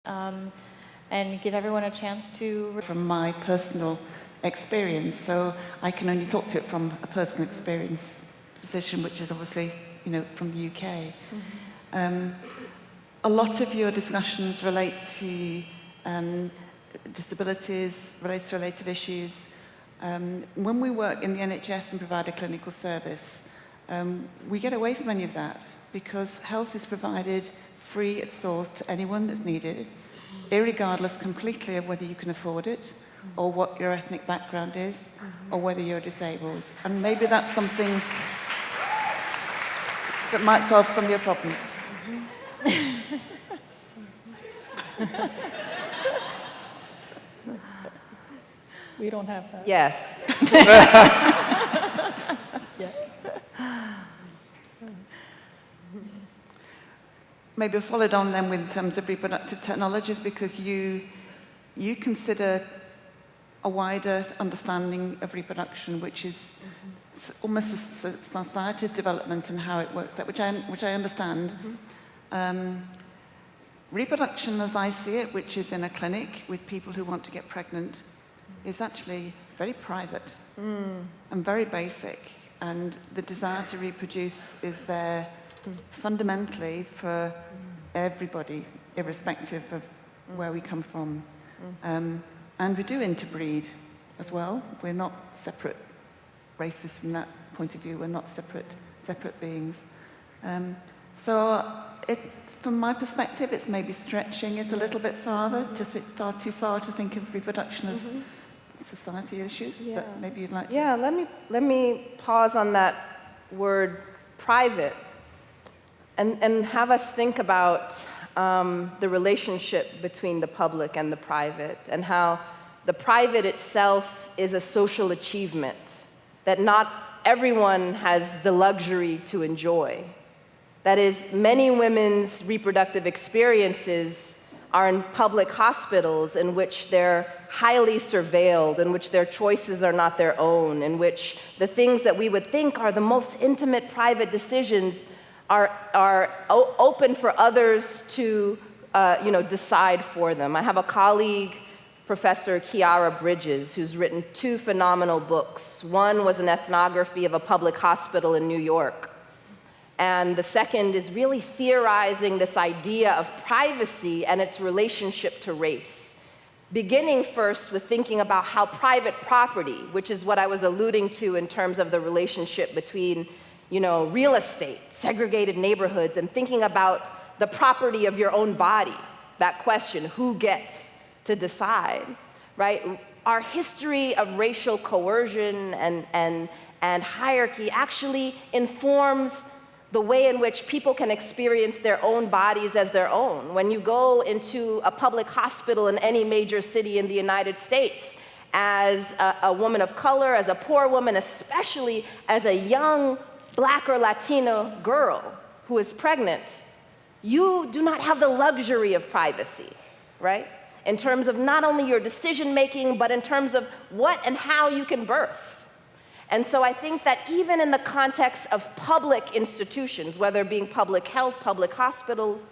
and give everyone a chance to... From my personal experience, so I can only talk to it from a personal experience position, which is obviously, from the UK. A lot of your discussions relate to disabilities, race-related issues. When we work in the NHS and provide a clinical service, we get away from any of that because health is provided free at source to anyone that's needed, irregardless completely of whether you can afford it or what your ethnic background is or whether you're disabled. And maybe that's something that might solve some of your problems. We don't have that. Yes. Maybe I followed on then in terms of reproductive technologies, because you consider a wider understanding of reproduction, which is almost a society's development and how it works out, which I understand. Reproduction, as I see it, which is in a clinic with people who want to get pregnant, is actually very private and very basic. And the desire to reproduce is there fundamentally for everybody, irrespective of where we come from. And we do interbreed as well. We're not separate races from that point of view. We're not separate beings. So from my perspective, it's maybe stretching it a little bit farther, far too far to think of reproduction as society issues, but maybe you'd like to... Yeah, let me pause on that word private and have us think about the relationship between the public and the private, and how the private itself is a social achievement that not everyone has the luxury to enjoy. That is, many women's reproductive experiences are in public hospitals in which they're highly surveilled, in which their choices are not their own, in which the things that we would think are the most intimate private decisions are open for others to decide for them. I have a colleague, Professor Kiara Bridges, who's written 2 phenomenal books. One was an ethnography of a public hospital in New York. And the second is really theorizing this idea of privacy and its relationship to race. Beginning first with thinking about how private property, which is what I was alluding to in terms of the relationship between, real estate, segregated neighborhoods, and thinking about the property of your own body, that question, who gets to decide, right? Our history of racial coercion and hierarchy actually informs the way in which people can experience their own bodies as their own. When you go into a public hospital in any major city in the United States, as a woman of color, as a poor woman, especially as a young Black or Latino girl who is pregnant, you do not have the luxury of privacy, right? In terms of not only your decision-making, but in terms of what and how you can birth. And so I think that even in the context of public institutions, whether being public health, public hospitals,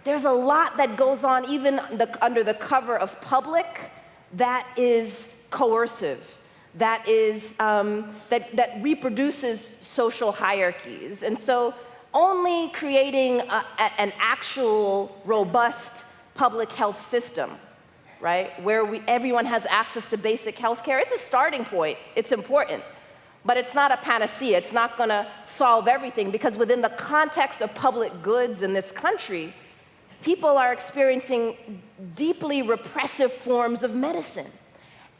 there's a lot that goes on even under the cover of public that is coercive, that is that reproduces social hierarchies. And so only creating an actual robust public health system, right, where everyone has access to basic health care, it's a starting point. It's important. But it's not a panacea. It's not going to solve everything, because within the context of public goods in this country, people are experiencing deeply repressive forms of medicine.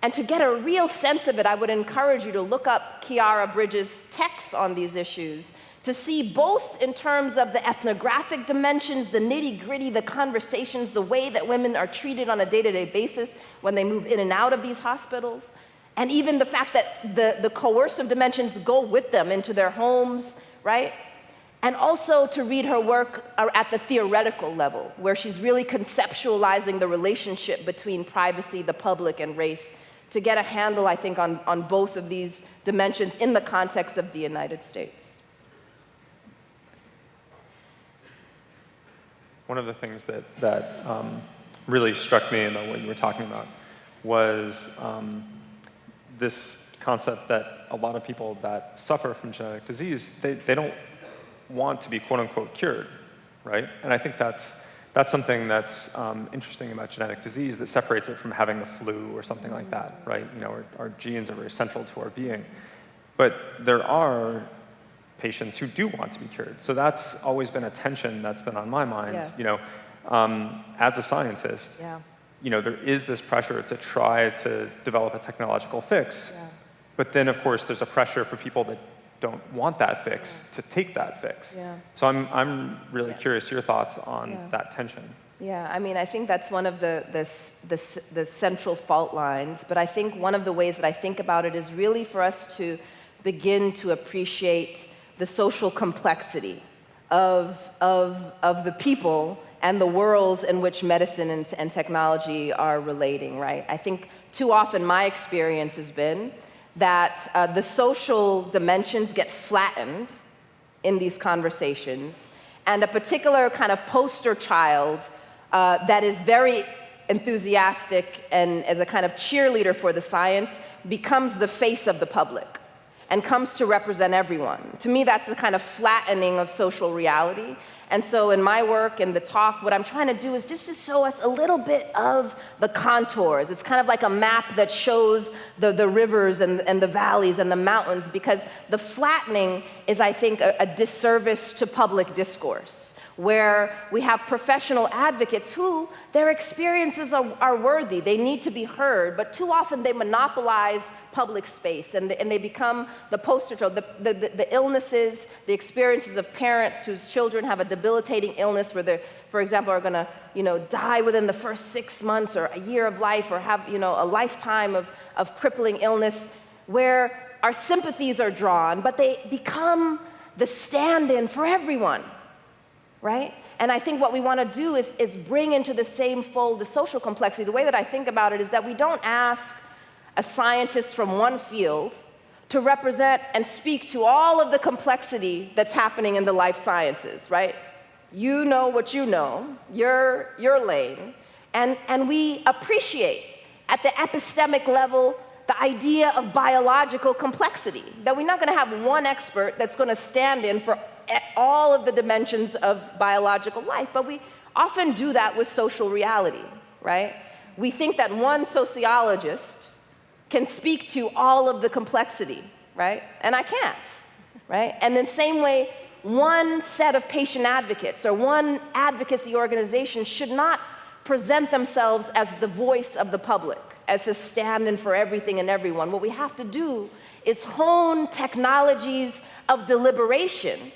And to get a real sense of it, I would encourage you to look up Kiara Bridges' texts on these issues, to see both in terms of the ethnographic dimensions, the nitty-gritty, the conversations, the way that women are treated on a day-to-day basis when they move in and out of these hospitals, and even the fact that the coercive dimensions go with them into their homes, right? And also to read her work at the theoretical level, where she's really conceptualizing the relationship between privacy, the public, and race, to get a handle, I think, on both of these dimensions in the context of the United States. One of the things that really struck me about what you were talking about was this concept that a lot of people that suffer from genetic disease, they don't want to be quote unquote cured, right? And I think that's something that's interesting about genetic disease that separates it from having the flu or something like that, right? You know, our genes are very central to our being. But there are patients who do want to be cured. So that's always been a tension that's been on my mind. Yes. You know, as a scientist, you know, there is this pressure to try to develop a technological fix. But then, of course, there's a pressure for people that don't want that fix to take that fix. So I'm really curious your thoughts on that tension. Yeah, I mean, I think that's one of the central fault lines. But I think one of the ways that I think about it is really for us to begin to appreciate the social complexity of the people and the worlds in which medicine and technology are relating, right? I think too often my experience has been that the social dimensions get flattened in these conversations, and a particular kind of poster child that is very enthusiastic and as a kind of cheerleader for the science becomes the face of the public and comes to represent everyone. To me, that's the kind of flattening of social reality. And so in my work and the talk, what I'm trying to do is just to show us a little bit of the contours. It's kind of like a map that shows the rivers and the valleys and the mountains, because the flattening is, I think, a disservice to public discourse, where we have professional advocates who, their experiences are worthy. They need to be heard, but too often they monopolize public space, and they become the poster child. The illnesses, the experiences of parents whose children have a debilitating illness where they're, for example, are gonna, you know, die within the first 6 months or a year of life, or have, you know, a lifetime of crippling illness, where our sympathies are drawn, but they become the stand-in for everyone, right? And I think what we want to do is bring into the same fold the social complexity. The way that I think about it is that we don't ask a scientist from one field to represent and speak to all of the complexity that's happening in the life sciences, right? You know what you know, your lane, and we appreciate at the epistemic level the idea of biological complexity, that we're not going to have one expert that's going to stand in for all of the dimensions of biological life, but we often do that with social reality, right? We think that one sociologist can speak to all of the complexity, right? And I can't, right? And then same way, one set of patient advocates or one advocacy organization should not present themselves as the voice of the public, as a stand-in for everything and everyone. What we have to do is hone technologies of deliberation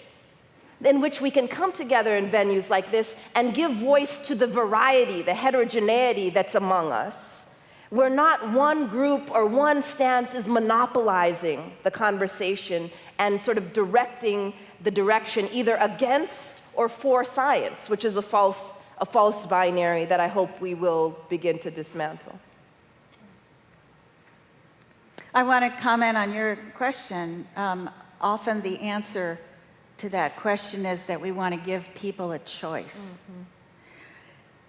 in which we can come together in venues like this and give voice to the variety, the heterogeneity that's among us. Where not one group or one stance is monopolizing the conversation and sort of directing the direction either against or for science, which is a false binary that I hope we will begin to dismantle. I want to comment on your question. Often the answer to that question is that we want to give people a choice.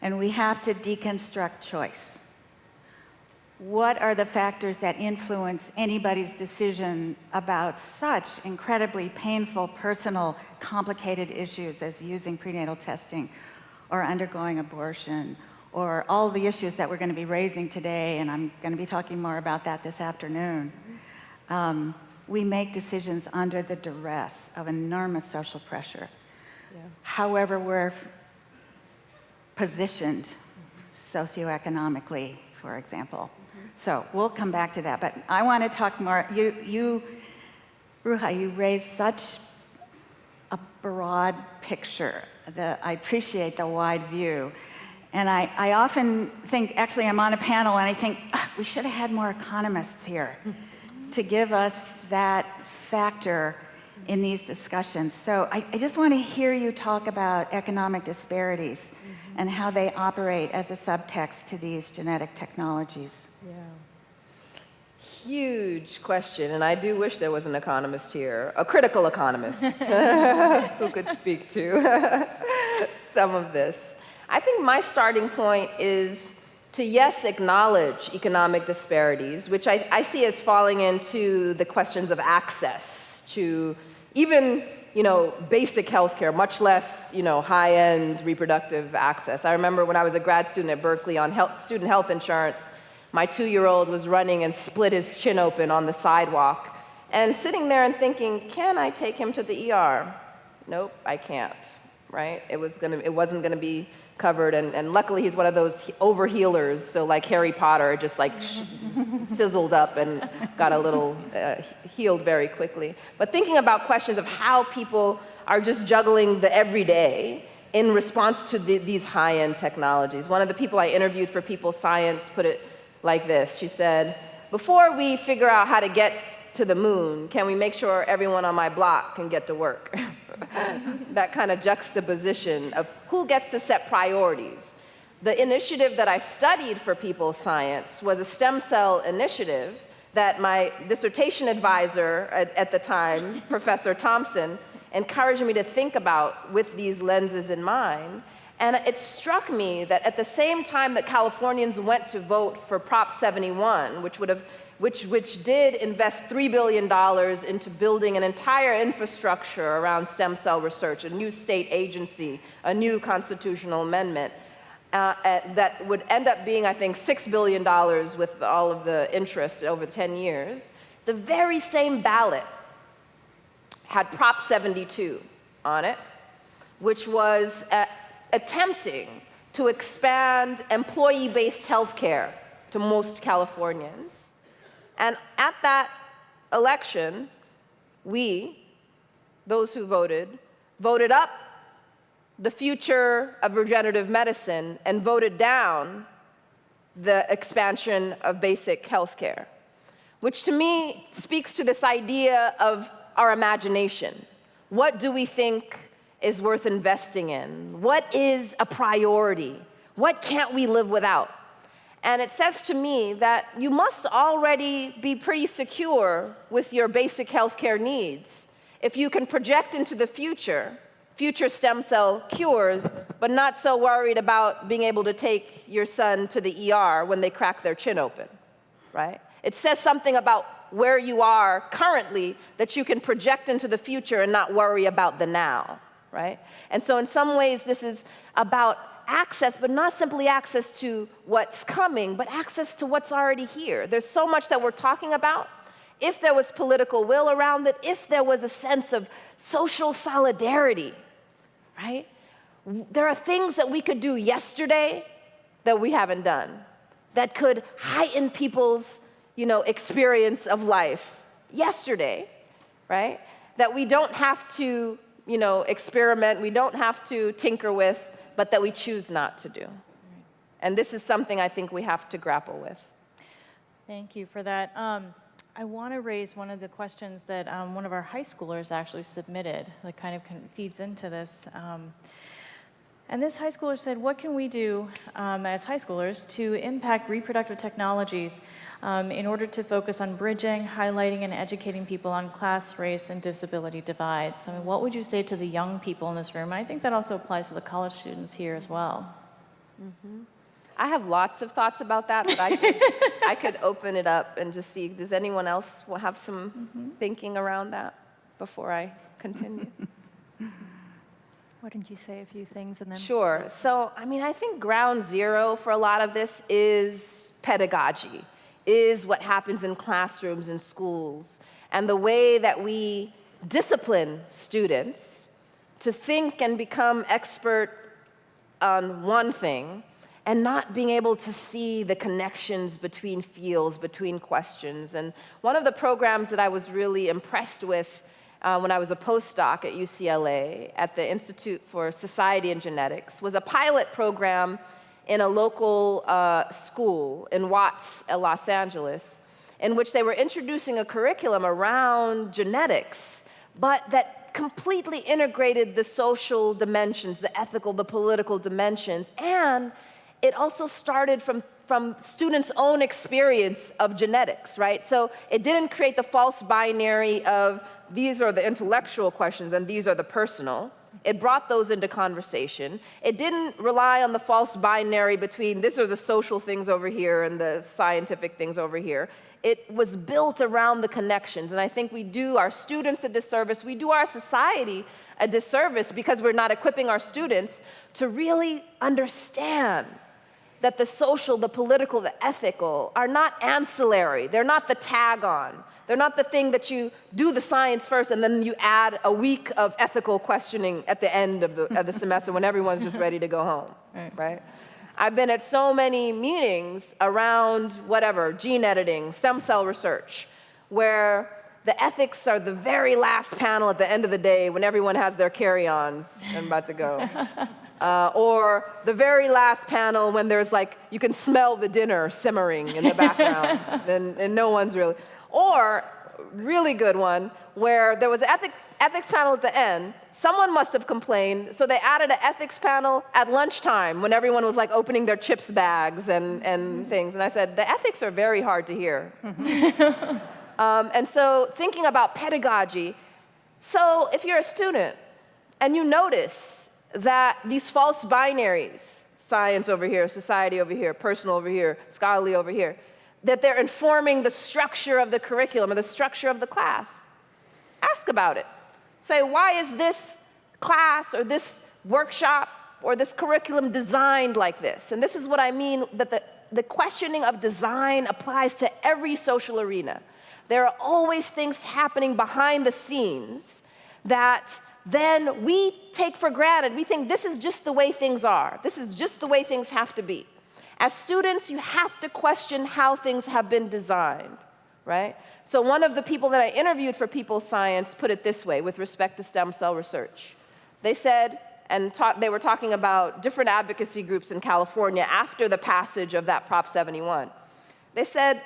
And we have to deconstruct choice. What are the factors that influence anybody's decision about such incredibly painful, personal, complicated issues as using prenatal testing or undergoing abortion, or all the issues that we're going to be raising today, and I'm going to be talking more about that this afternoon. We make decisions under the duress of enormous social pressure. However we're positioned socioeconomically, for example. So we'll come back to that, but I want to talk more. You, Ruha, you raised such a broad picture. I appreciate the wide view. And I often think, actually I'm on a panel and I think, we should have had more economists here to give us that factor in these discussions. So I just want to hear you talk about economic disparities and how they operate as a subtext to these genetic technologies. Huge question, and I do wish there was an economist here, a critical economist, who could speak to some of this. I think my starting point is to, yes, acknowledge economic disparities, which I see as falling into the questions of access to even, basic healthcare, much less, high-end reproductive access. I remember when I was a grad student at Berkeley on student health insurance, my 2-year-old was running and split his chin open on the sidewalk, and sitting there and thinking, can I take him to the ER? Nope, I can't, right? It wasn't gonna be covered, and luckily he's one of those overhealers, so like Harry Potter, just like sizzled up and got a little healed very quickly. But thinking about questions of how people are just juggling the everyday in response to these high-end technologies. One of the people I interviewed for People Science put it like this. She said, before we figure out how to get to the moon, can we make sure everyone on my block can get to work? That kind of juxtaposition of who gets to set priorities. The initiative that I studied for People Science was a stem cell initiative that my dissertation advisor at the time, Professor Thompson, encouraged me to think about with these lenses in mind. And it struck me that at the same time that Californians went to vote for Prop 71, which did invest $3 billion into building an entire infrastructure around stem cell research, a new state agency, a new constitutional amendment, that would end up being, I think, $6 billion with all of the interest over 10 years. The very same ballot had Prop 72 on it, which was attempting to expand employee-based health care to most Californians. And at that election, we, those who voted up the future of regenerative medicine and voted down the expansion of basic health care, which to me speaks to this idea of our imagination. What do we think is worth investing in? What is a priority? What can't we live without? And it says to me that you must already be pretty secure with your basic healthcare needs if you can project into the future stem cell cures, but not so worried about being able to take your son to the ER when they crack their chin open, right? It says something about where you are currently that you can project into the future and not worry about the now, right? And so in some ways, this is about access, but not simply access to what's coming, but access to what's already here. There's so much that we're talking about. If there was political will around it, if there was a sense of social solidarity, right? There are things that we could do yesterday that we haven't done that could heighten people's, experience of life yesterday, right? That we don't have to, experiment, we don't have to tinker with, but that we choose not to do. And this is something I think we have to grapple with. Thank you for that. I want to raise one of the questions that one of our high schoolers actually submitted that kind of feeds into this. And this high schooler said, what can we do as high schoolers to impact reproductive technologies in order to focus on bridging, highlighting, and educating people on class, race, and disability divides? I mean, what would you say to the young people in this room? I think that also applies to the college students here as well. Mm-hmm. I have lots of thoughts about that, but I could open it up and just see, does anyone else have some thinking around that before I continue? Why don't you say a few things and then... Sure. So, I think ground zero for a lot of this is pedagogy, is what happens in classrooms and schools, and the way that we discipline students to think and become expert on one thing and not being able to see the connections between fields, between questions. And one of the programs that I was really impressed with when I was a postdoc at UCLA at the Institute for Society and Genetics was a pilot program in a local school in Watts, Los Angeles, in which they were introducing a curriculum around genetics, but that completely integrated the social dimensions, the ethical, the political dimensions, and it also started from students' own experience of genetics, right? So it didn't create the false binary of these are the intellectual questions and these are the personal, It brought those into conversation. It didn't rely on the false binary between these are the social things over here and the scientific things over here. It was built around the connections, and I think we do our students a disservice, we do our society a disservice because we're not equipping our students to really understand that the social, the political, the ethical are not ancillary. They're not the tag-on. They're not the thing that you do the science first and then you add a week of ethical questioning at the end of the semester when everyone's just ready to go home, right? I've been at so many meetings around whatever, gene editing, stem cell research, where the ethics are the very last panel at the end of the day when everyone has their carry-ons and about to go. Or the very last panel when there's like, you can smell the dinner simmering in the background, and no one's really. Or, really good one, where there was an ethics panel at the end, someone must have complained, so they added an ethics panel at lunchtime when everyone was like opening their chips bags and things. And I said, the ethics are very hard to hear. And so thinking about pedagogy, so if you're a student and you notice that these false binaries, science over here, society over here, personal over here, scholarly over here, that they're informing the structure of the curriculum or the structure of the class, ask about it. Say, why is this class or this workshop or this curriculum designed like this? And this is what I mean, that the questioning of design applies to every social arena. There are always things happening behind the scenes that then we take for granted. We think this is just the way things are. This is just the way things have to be. As students, you have to question how things have been designed, right? So one of the people that I interviewed for People Science put it this way with respect to stem cell research. They said, they were talking about different advocacy groups in California after the passage of that Prop 71. They said,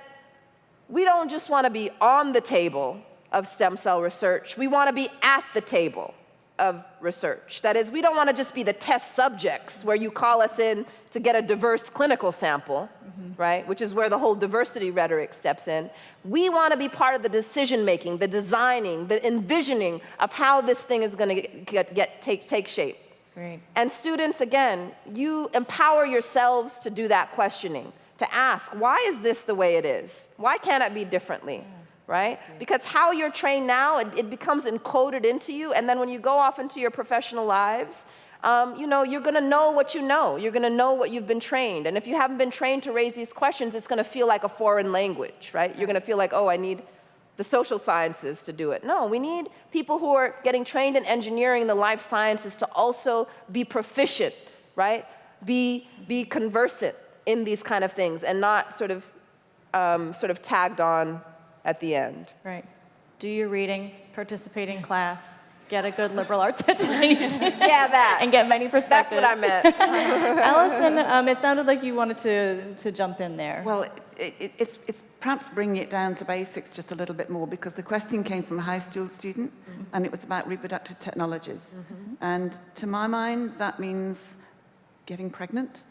we don't just want to be on the table of stem cell research, we want to be at the table of research. That is, we don't want to just be the test subjects where you call us in to get a diverse clinical sample, right? Which is where the whole diversity rhetoric steps in. We want to be part of the decision-making, the designing, the envisioning of how this thing is going to take shape. Great. And students, again, you empower yourselves to do that questioning, to ask, why is this the way it is? Why can't it be differently? Right? Because how you're trained now, it becomes encoded into you, and then when you go off into your professional lives, you're going to know what you know. You're going to know what you've been trained. And if you haven't been trained to raise these questions, it's going to feel like a foreign language, right? You're going to feel like, oh, I need the social sciences to do it. No, we need people who are getting trained in engineering, the life sciences, to also be proficient, right? Be conversant in these kind of things, and not sort of tagged on at the end. Right. Do your reading, participate in class, get a good liberal arts education. Yeah, that. And get many perspectives. That's what I meant. Allison, it sounded like you wanted to jump in there. Well, it's perhaps bringing it down to basics just a little bit more, because the question came from a high school student, and it was about reproductive technologies. And to my mind, that means getting pregnant,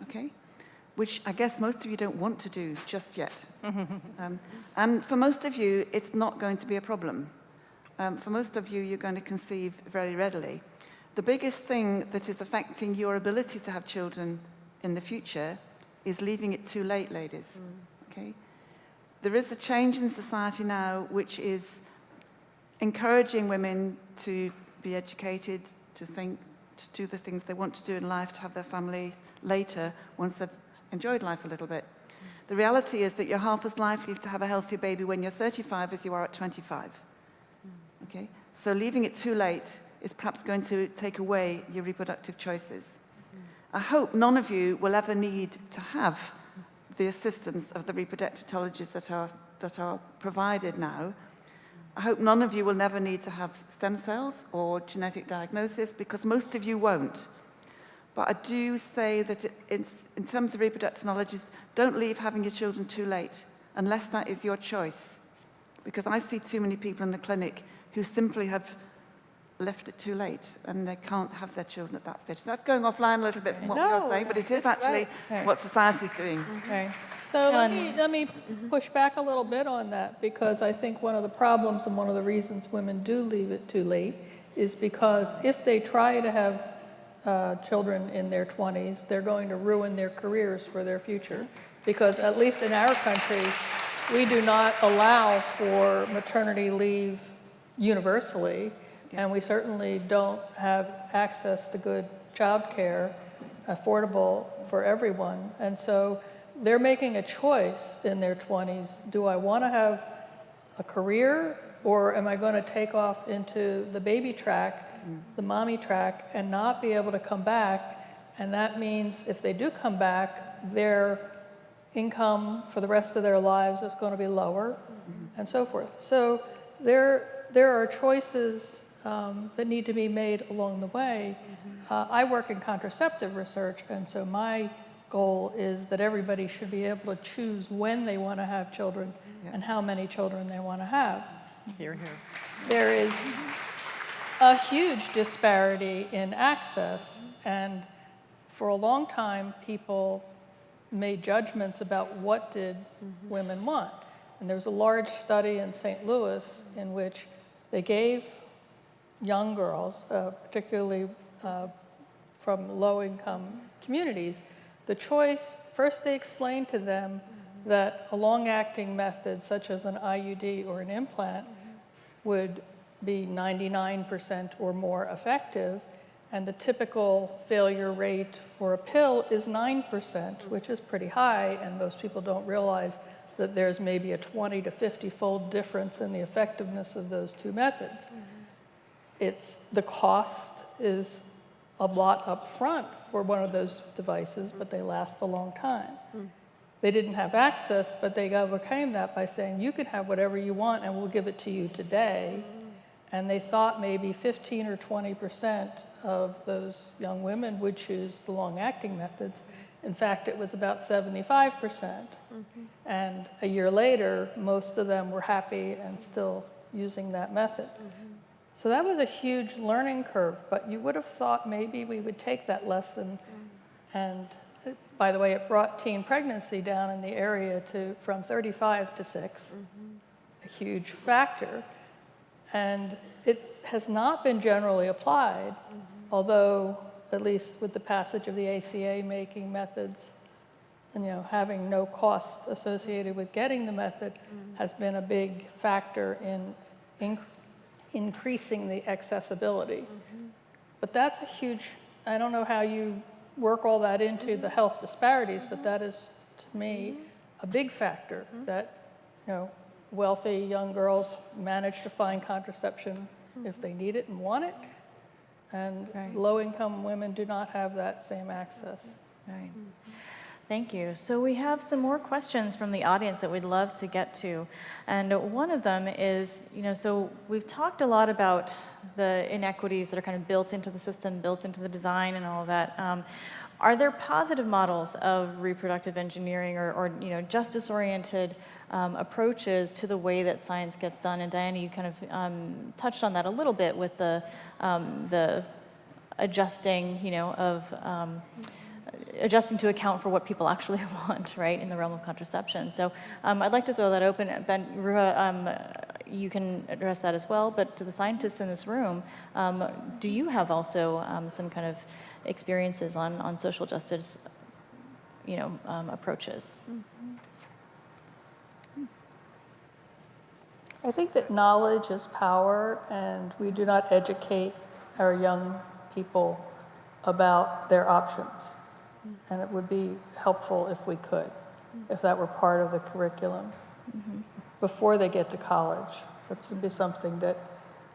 okay? Which I guess most of you don't want to do just yet. And for most of you, it's not going to be a problem. For most of you, you're going to conceive very readily. The biggest thing that is affecting your ability to have children in the future is leaving it too late, ladies. Okay? There is a change in society now which is encouraging women to be educated, to think, to do the things they want to do in life, to have their family later once they've enjoyed life a little bit. The reality is that you're half as likely to have a healthy baby when you're 35 as you are at 25. Okay? So leaving it too late is perhaps going to take away your reproductive choices. I hope none of you will ever need to have the assistance of the reproductive technologies that are provided now. I hope none of you will never need to have stem cells or genetic diagnosis, because most of you won't. But I do say that in terms of reproductive technologies, don't leave having your children too late, unless that is your choice. Because I see too many people in the clinic who simply have left it too late, and they can't have their children at that stage. So that's going offline a little bit from what we are saying, but it is actually what society is doing. Right. So let me push back a little bit on that, because I think one of the problems and one of the reasons women do leave it too late is because if they try to have children in their 20s, they're going to ruin their careers for their future. Because at least in our country, we do not allow for maternity leave universally, and we certainly don't have access to good childcare affordable for everyone. And so they're making a choice in their 20s. Do I want to have a career, or am I going to take off into the baby track, the mommy track, and not be able to come back? And that means if they do come back, their income for the rest of their lives is going to be lower, and so forth. So there are choices that need to be made along the way. I work in contraceptive research, and so my goal is that everybody should be able to choose when they want to have children and how many children they want to have. Hear, hear. There is a huge disparity in access, and for a long time, people made judgments about what did women want. And there was a large study in St. Louis in which they gave young girls, particularly from low-income communities, the choice. First, they explained to them that a long-acting method, such as an IUD or an implant, would be 99% or more effective, and the typical failure rate for a pill is 9%, which is pretty high, and most people don't realize that there's maybe a 20 to 50-fold difference in the effectiveness of those two methods. The cost is a lot up front for one of those devices, but they last a long time. They didn't have access, but they overcame that by saying, you can have whatever you want and we'll give it to you today. And they thought maybe 15 or 20% of those young women would choose the long-acting methods. In fact, it was about 75%. And a year later, most of them were happy and still using that method. So that was a huge learning curve, but you would have thought maybe we would take that lesson. And by the way, it brought teen pregnancy down in the area from 35 to 6, a huge factor. And it has not been generally applied, although at least with the passage of the ACA making methods, and having no cost associated with getting the method has been a big factor in increasing the accessibility. But that's a huge, I don't know how you work all that into the health disparities, but that is, to me, a big factor that, wealthy young girls manage to find contraception if they need it and want it, and low-income women do not have that same access. Right. Thank you. So we have some more questions from the audience that we'd love to get to. And one of them is, so we've talked a lot about the inequities that are kind of built into the system, built into the design and all of that. Are there positive models of reproductive engineering or justice-oriented approaches to the way that science gets done? And Diana, you kind of touched on that a little bit with the adjusting, adjusting to account for what people actually want, right, in the realm of contraception. So I'd like to throw that open. Ben, Ruha, you can address that as well, but to the scientists in this room, do you have also some kind of experiences on social justice, approaches? I think that knowledge is power, and we do not educate our young people about their options. And it would be helpful if we could, if that were part of the curriculum before they get to college. That would be something that,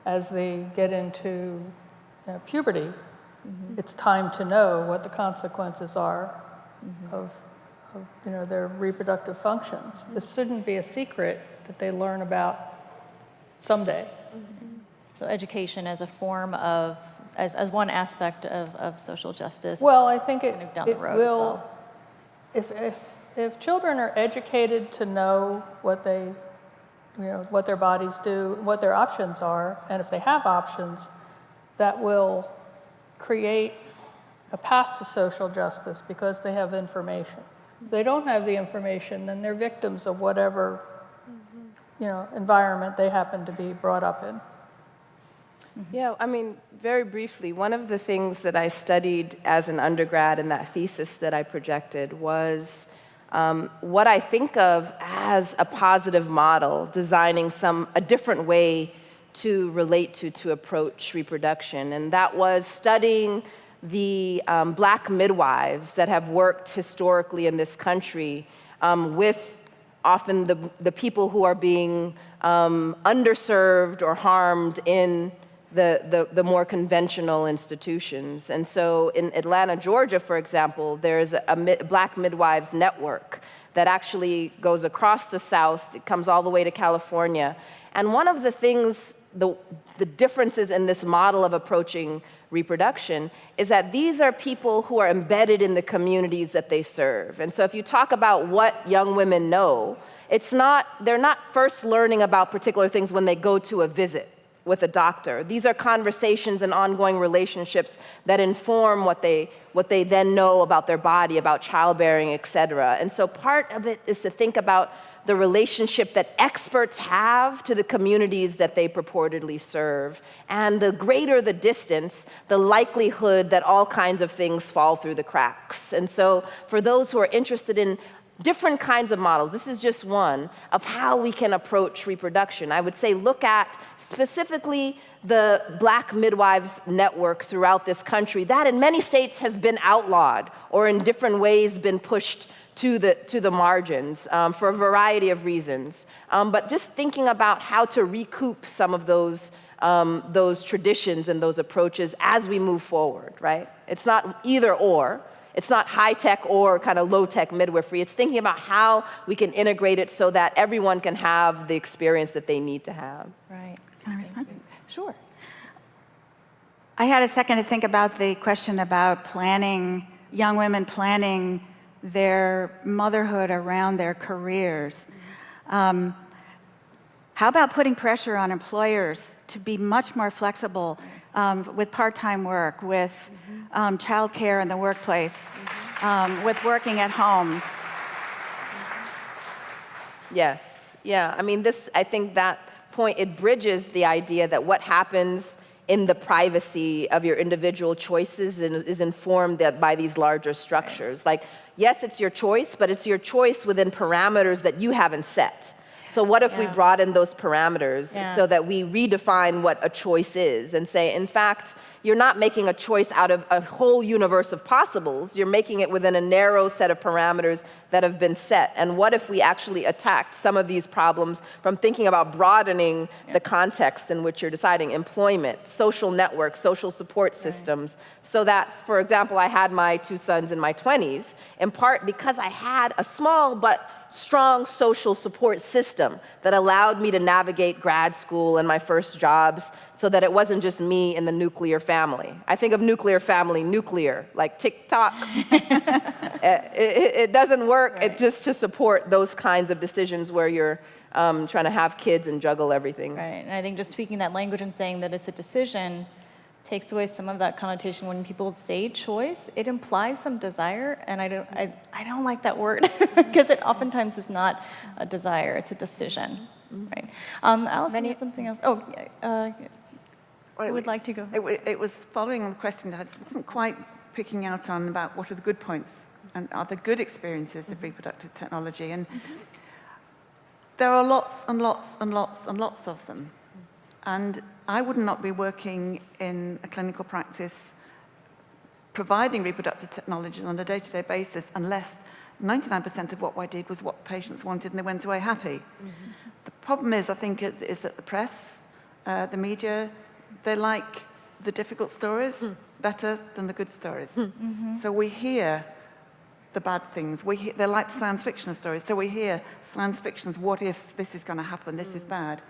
as they get into puberty, it's time to know what the consequences are of their reproductive functions. This shouldn't be a secret that they learn about someday. So education as a form of, as one aspect of social justice. Well, I think kind of down the road will, as well. if children are educated to know what they, what their bodies do, what their options are, and if they have options, that will create a path to social justice because they have information. If they don't have the information, then they're victims of whatever environment they happen to be brought up in. Yeah, I mean, very briefly, one of the things that I studied as an undergrad in that thesis that I projected was what I think of as a positive model, designing a different way to relate to approach reproduction. And that was studying the Black midwives that have worked historically in this country with often the people who are being underserved or harmed in the more conventional institutions. And so in Atlanta, Georgia, for example, there's a Black midwives network that actually goes across the South. It comes all the way to California. And one of the things, the differences in this model of approaching reproduction is that these are people who are embedded in the communities that they serve. And so if you talk about what young women know, they're not first learning about particular things when they go to a visit with a doctor. These are conversations and ongoing relationships that inform what they then know about their body, about childbearing, et cetera. And so part of it is to think about the relationship that experts have to the communities that they purportedly serve. And the greater the distance, the likelihood that all kinds of things fall through the cracks. And so for those who are interested in different kinds of models, this is just one, of how we can approach reproduction. I would say look at specifically the Black midwives network throughout this country that in many states has been outlawed or in different ways been pushed to the margins for a variety of reasons. But just thinking about how to recoup some of those traditions and those approaches as we move forward, right? It's not either or. It's not high-tech or kind of low-tech midwifery. It's thinking about how we can integrate it so that everyone can have the experience that they need to have. Right. Can I respond? Sure. I had a second to think about the question about young women planning their motherhood around their careers. How about putting pressure on employers to be much more flexible with part-time work, with childcare in the workplace, with working at home? Yes, yeah. I mean, I think that point, it bridges the idea that what happens in the privacy of your individual choices is informed by these larger structures. Like, yes, it's your choice, but it's your choice within parameters that you haven't set. So what if we brought in those parameters so that we redefine what a choice is and say, in fact, you're not making a choice out of a whole universe of possibles. You're making it within a narrow set of parameters that have been set. And what if we actually attacked some of these problems from thinking about broadening the context in which you're deciding employment, social networks, social support systems, so that, for example, I had my two sons in my 20s, in part because I had a small but strong social support system that allowed me to navigate grad school and my first jobs so that it wasn't just me and the nuclear family. I think of nuclear family, nuclear, like tick-tock. It doesn't work just to support those kinds of decisions where you're trying to have kids and juggle everything. Right, and I think just tweaking that language and saying that it's a decision takes away some of that connotation. When people say choice, it implies some desire, and I don't like that word because it oftentimes is not a desire; it's a decision, right? Alison, you had something else? Oh, I would like to go. It was following on the question that I wasn't quite picking out on about what are the good points and are the good experiences of reproductive technology, and there are lots and lots and lots and lots of them, and I would not be working in a clinical practice providing reproductive technology on a day-to-day basis unless 99% of what I did was what patients wanted and they went away happy. The problem is, I think, is that the press, the media, they like the difficult stories better than the good stories. So we hear the bad things. They like science fiction stories. So we hear science fiction's what if this is going to happen, this is bad.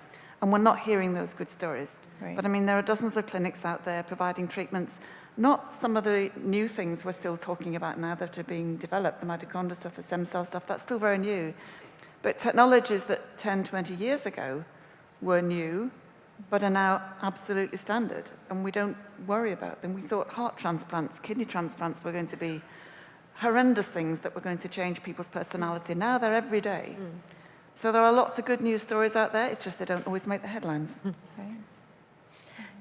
And we're not hearing those good stories. Right. But I mean, there are dozens of clinics out there providing treatments, not some of the new things we're still talking about now that are being developed, the mitochondria stuff, the stem cell stuff, that's still very new. But technologies that 10, 20 years ago were new, but are now absolutely standard, and we don't worry about them. We thought heart transplants, kidney transplants were going to be horrendous things that were going to change people's personality. Now they're every day. So there are lots of good news stories out there. It's just they don't always make the headlines. Right.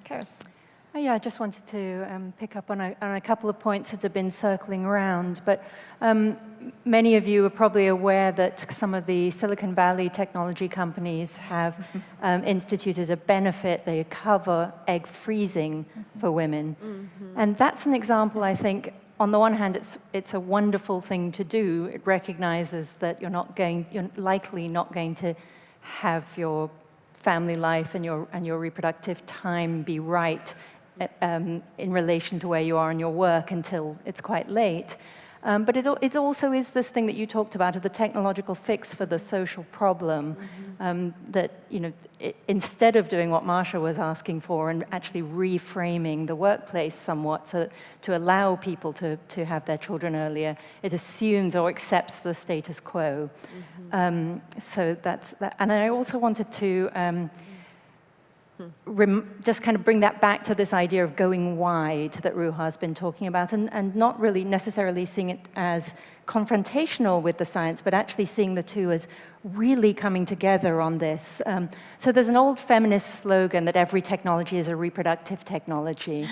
Karis. Oh, yeah, I just wanted to pick up on a couple of points that have been circling around. But many of you are probably aware that some of the Silicon Valley technology companies have instituted a benefit. They cover egg freezing for women. And that's an example, I think, on the one hand, it's a wonderful thing to do. It recognizes that you're likely not going to have your family life and your reproductive time be right in relation to where you are in your work until it's quite late. But it also is this thing that you talked about of the technological fix for the social problem, that instead of doing what Marsha was asking for and actually reframing the workplace somewhat to allow people to have their children earlier, it assumes or accepts the status quo. So that's that. And I also wanted to just kind of bring that back to this idea of going wide that Ruha has been talking about, and not really necessarily seeing it as confrontational with the science, but actually seeing the two as really coming together on this. So there's an old feminist slogan that every technology is a reproductive technology.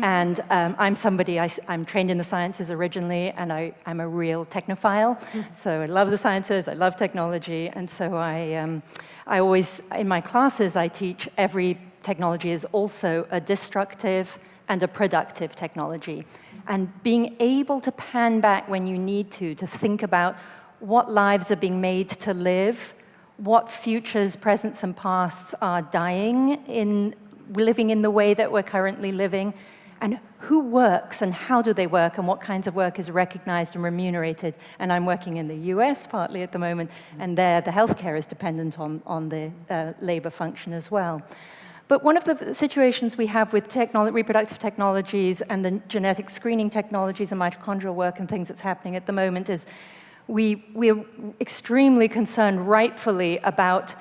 And I'm trained in the sciences originally, and I'm a real technophile. So I love the sciences, I love technology, and so I always, in my classes, I teach every technology is also a destructive and a productive technology. And being able to pan back when you need to think about what lives are being made to live, what futures, presents, and pasts are dying in living in the way that we're currently living, and who works and how do they work and what kinds of work is recognized and remunerated. And I'm working in the US partly at the moment, and there the healthcare is dependent on the labor function as well. But one of the situations we have with reproductive technologies and the genetic screening technologies and mitochondrial work and things that's happening at the moment is we're extremely concerned, rightfully, about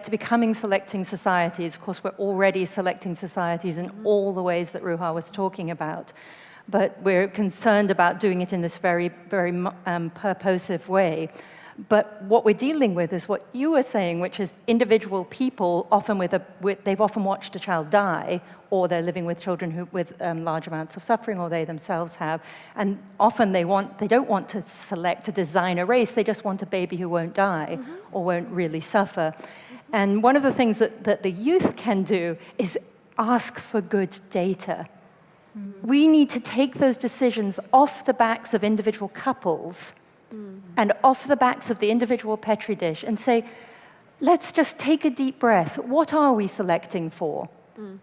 becoming selecting societies. Of course, we're already selecting societies in all the ways that Ruha was talking about. But we're concerned about doing it in this very, very purposive way. But what we're dealing with is what you were saying, which is individual people, often they've often watched a child die, or they're living with children with large amounts of suffering, or they themselves have. And often they don't want to design a race, they just want a baby who won't die or won't really suffer. And one of the things that the youth can do is ask for good data. We need to take those decisions off the backs of individual couples and off the backs of the individual Petri dish and say, let's just take a deep breath. What are we selecting for?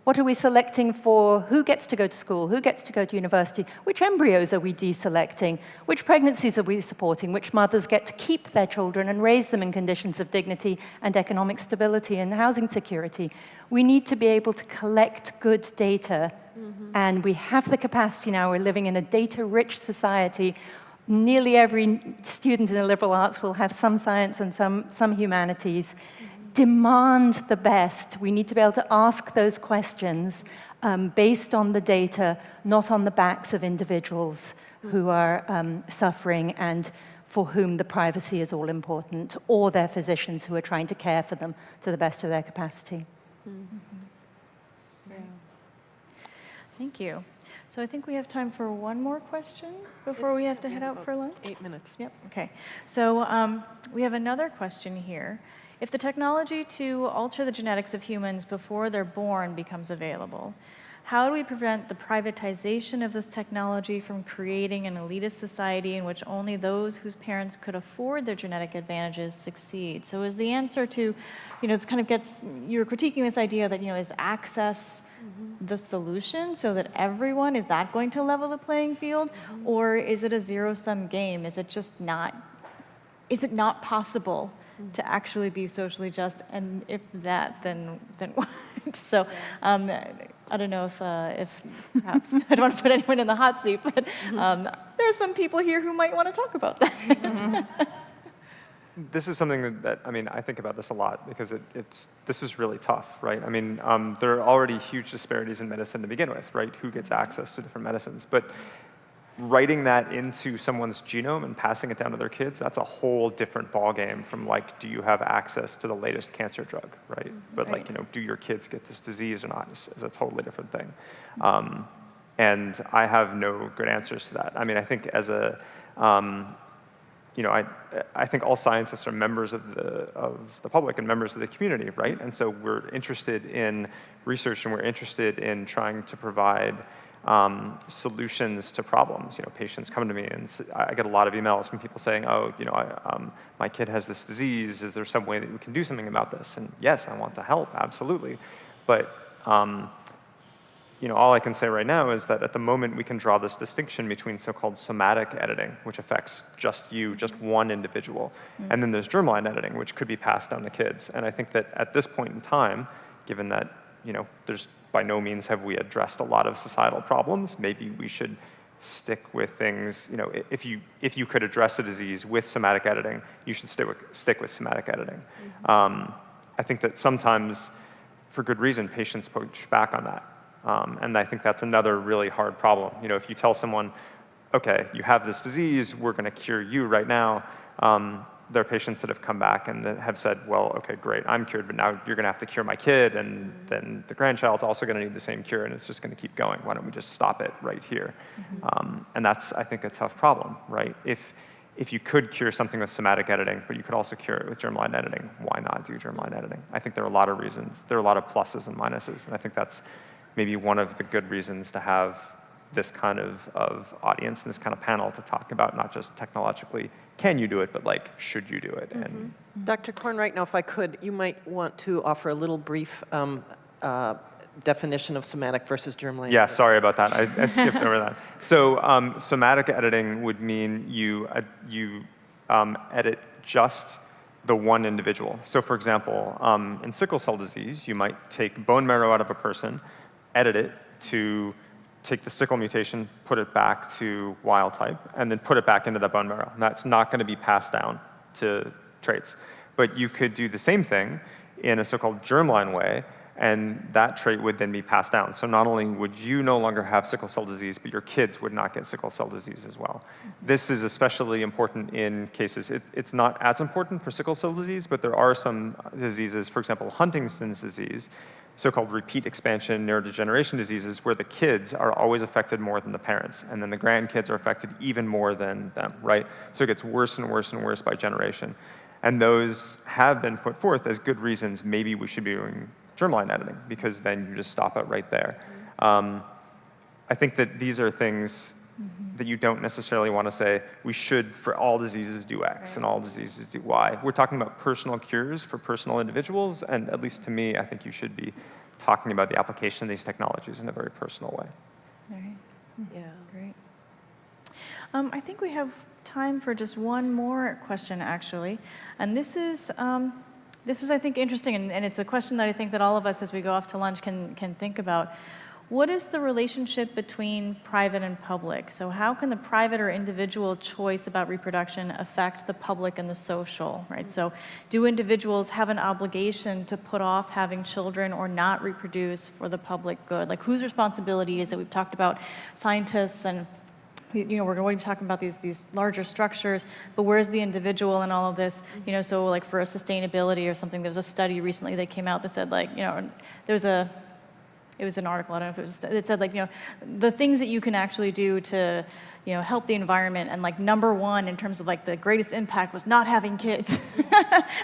What are we selecting for? Who gets to go to school? Who gets to go to university? Which embryos are we deselecting? Which pregnancies are we supporting? Which mothers get to keep their children and raise them in conditions of dignity and economic stability and housing security? We need to be able to collect good data, and we have the capacity now. We're living in a data-rich society. Nearly every student in the liberal arts will have some science and some humanities. Demand the best. We need to be able to ask those questions based on the data, not on the backs of individuals who are suffering and for whom the privacy is all important, or their physicians who are trying to care for them to the best of their capacity. Thank you. So I think we have time for one more question before we have to head out for lunch. 8 minutes. Yep, okay. So we have another question here. If the technology to alter the genetics of humans before they're born becomes available, how do we prevent the privatization of this technology from creating an elitist society in which only those whose parents could afford their genetic advantages succeed? So is the answer to, it kind of gets, you're critiquing this idea that, is access the solution so that everyone, is that going to level the playing field? Or is it a zero-sum game? Is it not possible to actually be socially just? And if that, then what? So I don't know if perhaps, I don't want to put anyone in the hot seat, but there's some people here who might want to talk about that. This is something that I think about this a lot because this is really tough, right? There are already huge disparities in medicine to begin with, right? Who gets access to different medicines? But writing that into someone's genome and passing it down to their kids, that's a whole different ballgame from like, do you have access to the latest cancer drug, right? But like, you know, do your kids get this disease or not is a totally different thing. And I have no good answers to that. I mean, I think as a, you know, I think all scientists are members of the public and members of the community, right? And so we're interested in research and we're interested in trying to provide solutions to problems. You know, patients come to me and I get a lot of emails from people saying, oh, you know, my kid has this disease. Is there some way that we can do something about this? And yes, I want to help, absolutely. But you know, all I can say right now is that at the moment we can draw this distinction between so-called somatic editing, which affects just you, just one individual, and then there's germline editing, which could be passed down to kids. And I think that at this point in time, given that, you know, there's by no means have we addressed a lot of societal problems, maybe we should stick with things, you know, if you could address a disease with somatic editing, you should stick with somatic editing. I think that sometimes, for good reason, patients push back on that. And I think that's another really hard problem. You know, if you tell someone, okay, you have this disease, we're going to cure you right now, there are patients that have come back and that have said, well, okay, great, I'm cured, but now you're going to have to cure my kid, and then the grandchild's also going to need the same cure, and it's just going to keep going. Why don't we just stop it right here? And that's, I think, a tough problem, right? If you could cure something with somatic editing, but you could also cure it with germline editing, why not do germline editing? I think there are a lot of reasons. There are a lot of pluses and minuses, and I think that's maybe one of the good reasons to have this kind of audience and this kind of panel to talk about not just technologically, can you do it, but like, should you do it? And Dr. Korn, right now, if I could, you might want to offer a little brief definition of somatic versus germline. Yeah, sorry about that. I skipped over that. So somatic editing would mean you edit just the one individual. So for example, in sickle cell disease, you might take bone marrow out of a person, edit it to take the sickle mutation, put it back to wild type, and then put it back into that bone marrow. And that's not going to be passed down to traits. But you could do the same thing in a so-called germline way, and that trait would then be passed down. So not only would you no longer have sickle cell disease, but your kids would not get sickle cell disease as well. This is especially important in cases, it's not as important for sickle cell disease, but there are some diseases, for example, Huntington's disease, so-called repeat expansion neurodegeneration diseases, where the kids are always affected more than the parents, and then the grandkids are affected even more than them, right? So it gets worse and worse and worse by generation. And those have been put forth as good reasons maybe we should be doing germline editing, because then you just stop it right there. I think that these are things that you don't necessarily want to say, we should, for all diseases, do X, and all diseases do Y. We're talking about personal cures for personal individuals, and at least to me, I think you should be talking about the application of these technologies in a very personal way. All right. Yeah. Great. I think we have time for just one more question, actually. And this is I think, interesting, and it's a question that I think that all of us, as we go off to lunch, can think about. What is the relationship between private and public? So how can the private or individual choice about reproduction affect the public and the social, right? So do individuals have an obligation to put off having children or not reproduce for the public good? Like, whose responsibility is it? We've talked about scientists, and you know, we're going to be talking about these larger structures, but where's the individual in all of this? You know, so like for a sustainability or something, there was a study recently that came out that said, like, you know, it was an article, I don't know if it was, it said, like, you know, the things that you can actually do to, you know, help the environment, and like number one in terms of like the greatest impact was not having kids.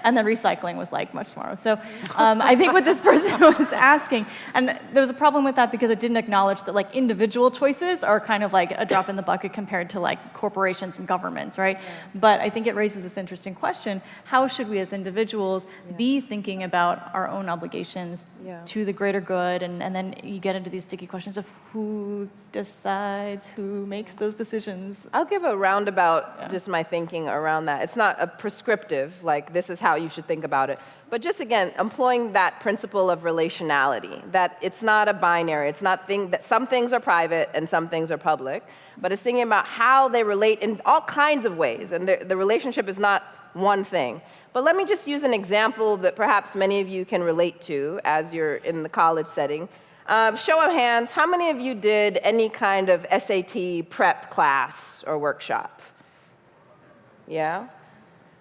And then recycling was like much smaller. So I think what this person was asking, and there was a problem with that because it didn't acknowledge that like individual choices are kind of like a drop in the bucket compared to like corporations and governments, right? Yeah. But I think it raises this interesting question: how should we as individuals be thinking about our own obligations to the greater good? And then you get into these sticky questions of who decides, who makes those decisions. I'll give a roundabout, just my thinking around that. It's not a prescriptive, like this is how you should think about it, but just again, employing that principle of relationality, that it's not a binary, it's not that some things are private and some things are public, but it's thinking about how they relate in all kinds of ways, and the relationship is not one thing. But let me just use an example that perhaps many of you can relate to as you're in the college setting. Show of hands, how many of you did any kind of SAT prep class or workshop? Yeah?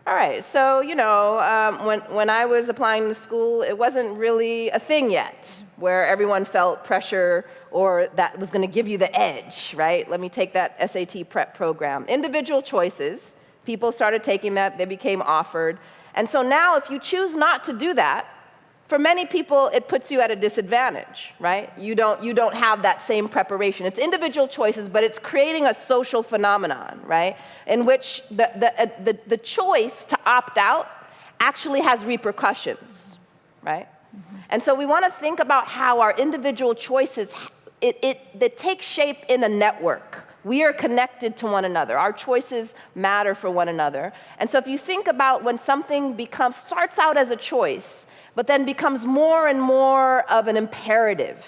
All right, so, you know, when I was applying to school, it wasn't really a thing yet, where everyone felt pressure or that was going to give you the edge, right? Let me take that SAT prep program. Individual choices, people started taking that, they became offered. And so now if you choose not to do that, for many people, it puts you at a disadvantage, right? You don't have that same preparation. It's individual choices, but it's creating a social phenomenon, right? In which the choice to opt out actually has repercussions, right? Mm-hmm. And so we want to think about how our individual choices, they take shape in a network. We are connected to one another. Our choices matter for one another. And so if you think about when something starts out as a choice, but then becomes more and more of an imperative,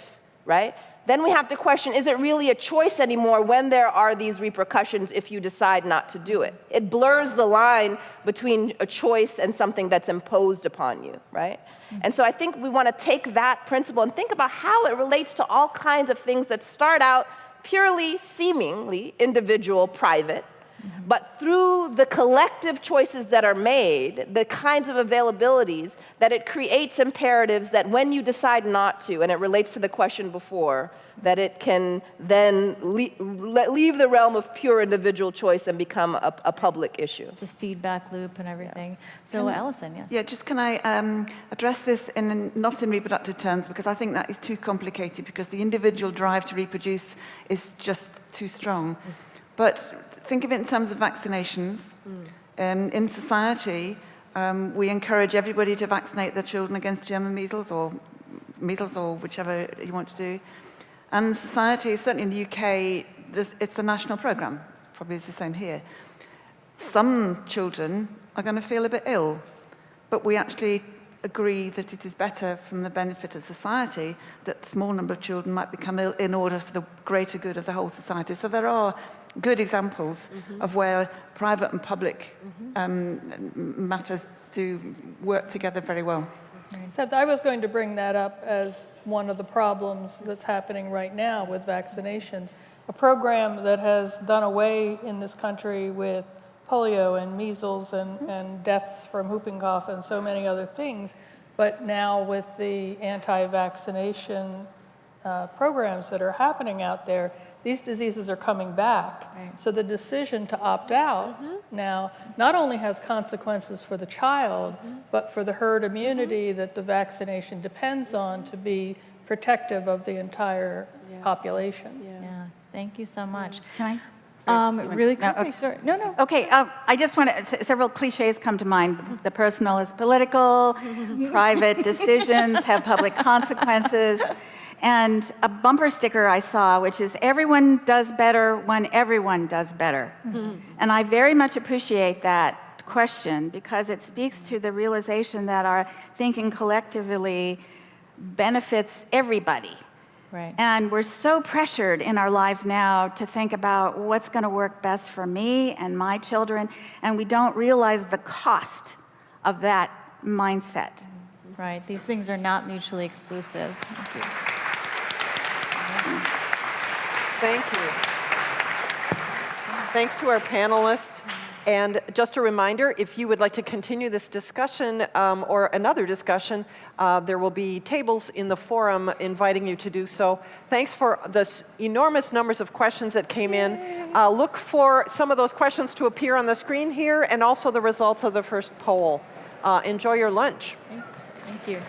right? Then we have to question, is it really a choice anymore when there are these repercussions if you decide not to do it? It blurs the line between a choice and something that's imposed upon you, right? Mm-hmm. And so I think we want to take that principle and think about how it relates to all kinds of things that start out purely, seemingly individual, private, but through the collective choices that are made, the kinds of availabilities, that it creates imperatives that when you decide not to, and it relates to the question before, that it can then leave the realm of pure individual choice and become a public issue. It's this feedback loop and everything. Yeah. So Alison, yes. Yeah, just can I address this not in reproductive terms, because I think that is too complicated, because the individual drive to reproduce is just too strong. But think of it in terms of vaccinations. In society, we encourage everybody to vaccinate their children against germ measles or whichever you want to do. And society, certainly in the UK, it's a national program. Probably it's the same here. Some children are going to feel a bit ill, but we actually agree that it is better from the benefit of society that a small number of children might become ill in order for the greater good of the whole society. So there are good examples of where private and public matters do work together very well. Except I was going to bring that up as one of the problems that's happening right now with vaccinations. A program that has done away in this country with polio and measles and deaths from whooping cough and so many other things, but now with the anti-vaccination programs that are happening out there, these diseases are coming back. Right. So the decision to opt out now not only has consequences for the child, but for the herd immunity that the vaccination depends on to be protective of the entire population. Yeah, thank you so much. Can I? Really quickly, okay. sorry. No. Okay, I just want to, several cliches come to mind. The personal is political, private decisions have public consequences, and a bumper sticker I saw, which is everyone does better when everyone does better. And I very much appreciate that question because it speaks to the realization that our thinking collectively benefits everybody. Right. And we're so pressured in our lives now to think about what's going to work best for me and my children, and we don't realize the cost of that mindset. Right. These things are not mutually exclusive. Thank you. Thank you. Thanks to our panelists. And just a reminder, if you would like to continue this discussion or another discussion, there will be tables in the forum inviting you to do so. Thanks for the enormous numbers of questions that came in. Look for some of those questions to appear on the screen here and also the results of the first poll. Enjoy your lunch. Thank you.